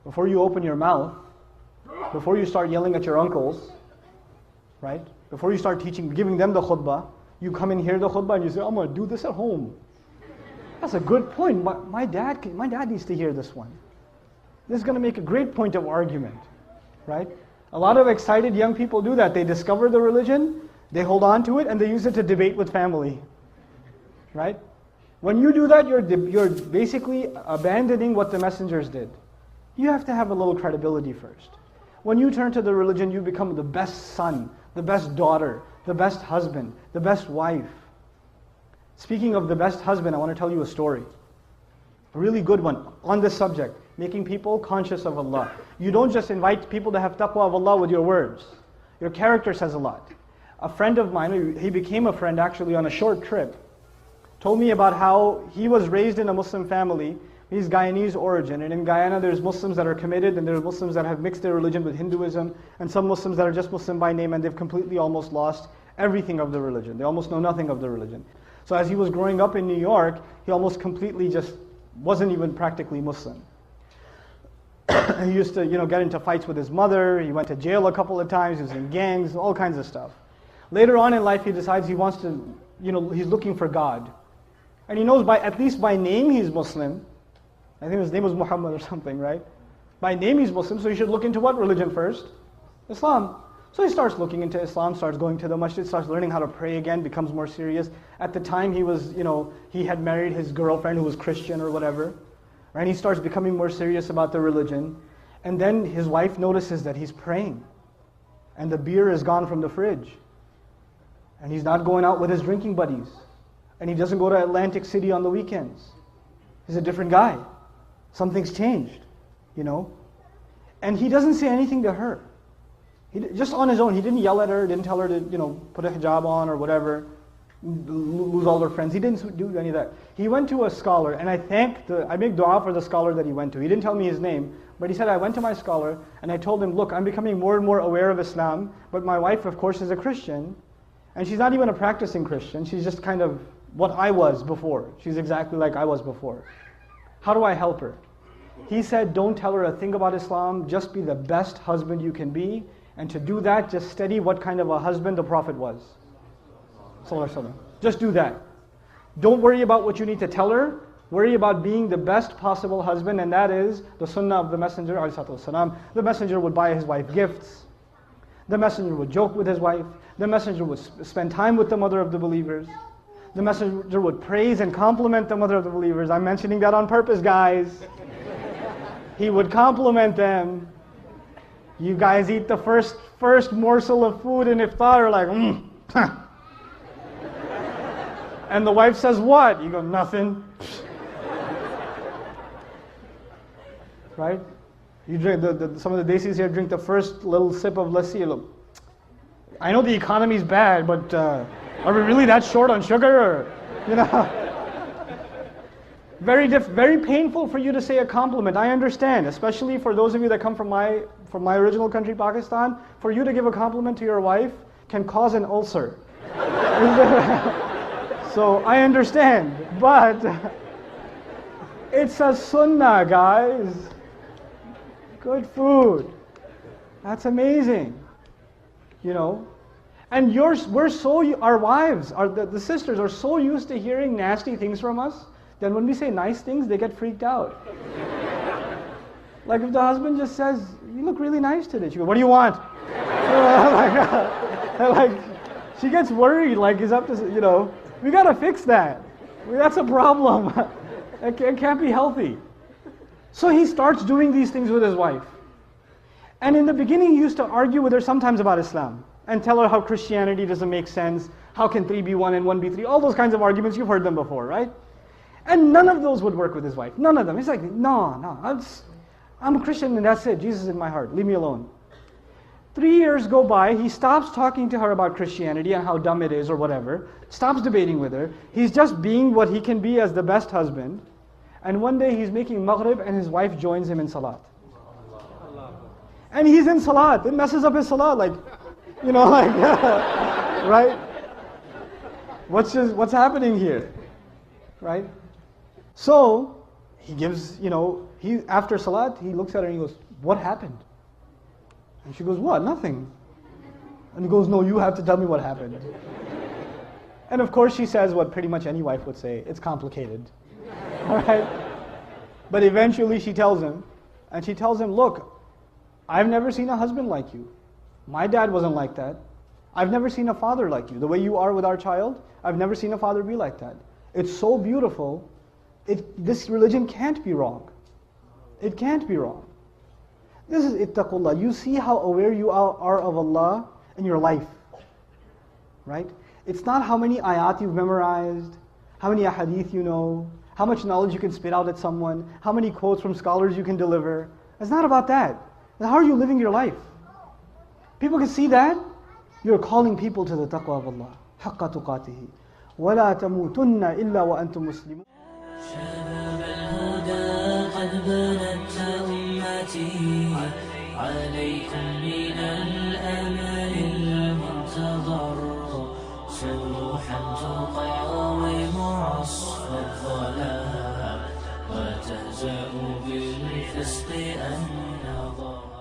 before you open your mouth, before you start yelling at your uncles, right? Before you start giving them the khutbah, you come and hear the khutbah and you say, I'm going to do this at home. That's a good point. My dad needs to hear this one. This is going to make a great point of argument, right? A lot of excited young people do that. They discover the religion, they hold on to it, and they use it to debate with family, right? When you do that, you're basically abandoning what the messengers did. You have to have a little credibility first. When you turn to the religion, you become the best son, the best daughter, the best husband, the best wife. Speaking of the best husband, I want to tell you a story. A really good one on this subject, making people conscious of Allah. You don't just invite people to have taqwa of Allah with your words. Your character says a lot. A friend of mine, he became a friend actually on a short trip, told me about how he was raised in a Muslim family. He's Guyanese origin, and in Guyana there's Muslims that are committed, and there's Muslims that have mixed their religion with Hinduism, and some Muslims that are just Muslim by name, and they've completely almost lost everything of the religion. They almost know nothing of the religion. So as he was growing up in New York, he almost completely just wasn't even practically Muslim. He used to, get into fights with his mother. He went to jail a couple of times. He was in gangs, all kinds of stuff. Later on in life, he decides he wants to, he's looking for God. And he knows at least by name he's Muslim. I think his name was Muhammad or something, right? By name he's Muslim, so he should look into what religion first? Islam. So he starts looking into Islam, starts going to the masjid, starts learning how to pray again, becomes more serious. At the time he was, he had married his girlfriend who was Christian or whatever. Right? He starts becoming more serious about the religion. And then his wife notices that he's praying. And the beer is gone from the fridge. And he's not going out with his drinking buddies. And he doesn't go to Atlantic City on the weekends. He's a different guy. Something's changed, And he doesn't say anything to her. Just on his own, he didn't yell at her, didn't tell her to, put a hijab on or whatever, lose all her friends. He didn't do any of that. He went to a scholar, and I make dua for the scholar that he went to. He didn't tell me his name, but he said, I went to my scholar, and I told him, look, I'm becoming more and more aware of Islam, but my wife, of course, is a Christian, and she's not even a practicing Christian. She's just kind of what I was before. She's exactly like I was before. How do I help her? He said, don't tell her a thing about Islam, just be the best husband you can be, and to do that, just study what kind of a husband the Prophet was. Just do that. Don't worry about what you need to tell her, worry about being the best possible husband, and that is the sunnah of the Messenger ﷺ. The Messenger would buy his wife gifts, the Messenger would joke with his wife, the Messenger would spend time with the mother of the believers, the Messenger would praise and compliment the mother of the believers. I'm mentioning that on purpose, guys. He would compliment them. You guys eat the first morsel of food in iftar, like, And the wife says, what? You go, nothing. Right? You drink, some of the desis here drink the first little sip of lassi. Look, I know the economy's bad, but are we really that short on sugar? Very painful for you to say a compliment. I understand, especially for those of you that come from my original country, Pakistan. For you to give a compliment to your wife can cause an ulcer. So I understand, but it's a sunnah, guys. Good food. That's amazing. And our wives, the sisters are so used to hearing nasty things from us, that when we say nice things, they get freaked out. Like if the husband just says, you look really nice today. She goes, what do you want? She gets worried, he's up to, we got to fix that. That's a problem. It can't be healthy. So he starts doing these things with his wife. And in the beginning, he used to argue with her sometimes about Islam and tell her how Christianity doesn't make sense. How can 3 be 1 and 1 be 3? All those kinds of arguments, you've heard them before, right? And none of those would work with his wife. None of them. He's like, no, I'm a Christian and that's it. Jesus is in my heart. Leave me alone. 3 years go by. He stops talking to her about Christianity and how dumb it is or whatever. Stops debating with her. He's just being what he can be as the best husband. And one day he's making maghrib and his wife joins him in salat. And he's in salat. It messes up his salat. Right? What's happening here? Right? So, he gives, After salat, he looks at her and he goes, what happened? And she goes, what? Nothing. And he goes, no, you have to tell me what happened. And of course she says what pretty much any wife would say, it's complicated. Alright? But eventually she tells him, and she tells him, look, I've never seen a husband like you. My dad wasn't like that. I've never seen a father like you. The way you are with our child, I've never seen a father be like that. It's so beautiful. This religion can't be wrong. It can't be wrong. This is ittaqullah. You see how aware you are of Allah in your life. Right? It's not how many ayat you've memorized, how many ahadith you know, how much knowledge you can spit out at someone, how many quotes from scholars you can deliver. It's not about that. It's how are you living your life? People can see that. You're calling people to the taqwa of Allah. حَقَّ تُقَاتِهِ وَلَا تَمُوتُنَّ إِلَّا وَأَنْتُمْ مُسْلِمُونَ. شباب الهدى قد بنت أمتي عليكم من الأمل المنتظر سروحا تقاوم عصف الظلام وتهزأ بالفسق النظر.